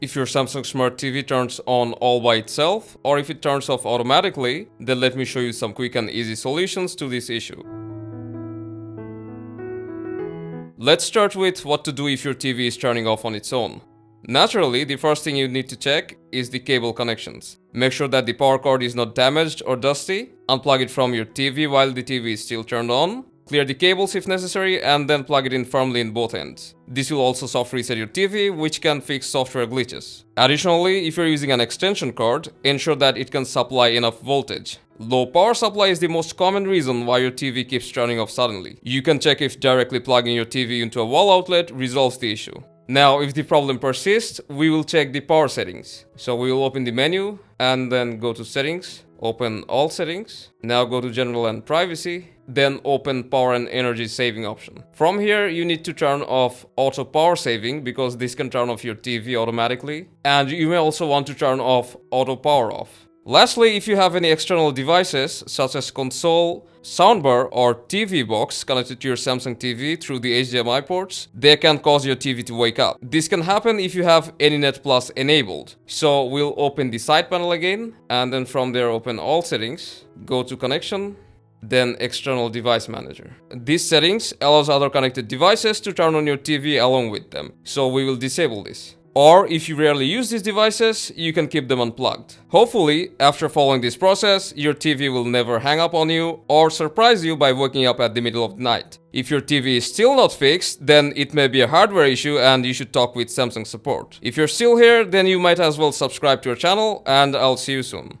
if your Samsung Smart TV turns on all by itself or if it turns off automatically, then let me show you some quick and easy solutions to this issue. Let's start with what to do if your TV is turning off on its own. Naturally, the first thing you need to check is the cable connections. Make sure that the power cord is not damaged or dusty. Unplug it from your TV while the TV is still turned on. Clear the cables if necessary and then plug it in firmly in both ends. This will also soft reset your TV, which can fix software glitches. Additionally, if you're using an extension cord, ensure that it can supply enough voltage. Low power supply is the most common reason why your TV keeps turning off suddenly. You can check if directly plugging your TV into a wall outlet resolves the issue. Now, if the problem persists, we will check the power settings. So we will open the menu and then go to settings, open all settings. Now go to general and privacy, then open power and energy saving option. From here, you need to turn off auto power saving because this can turn off your TV automatically. And you may also want to turn off auto power off. Lastly, if you have any external devices such as console, soundbar or TV box connected to your Samsung TV through the HDMI ports, they can cause your TV to wake up. This can happen if you have AnyNet Plus enabled. So we'll open the side panel again and then from there open all settings, go to connection, then external device manager. These settings allows other connected devices to turn on your TV along with them. So we will disable this. Or if you rarely use these devices, you can keep them unplugged. Hopefully, after following this process, your TV will never hang up on you or surprise you by waking up at the middle of the night. If your TV is still not fixed, then it may be a hardware issue and you should talk with Samsung support. If you're still here, then you might as well subscribe to our channel and I'll see you soon.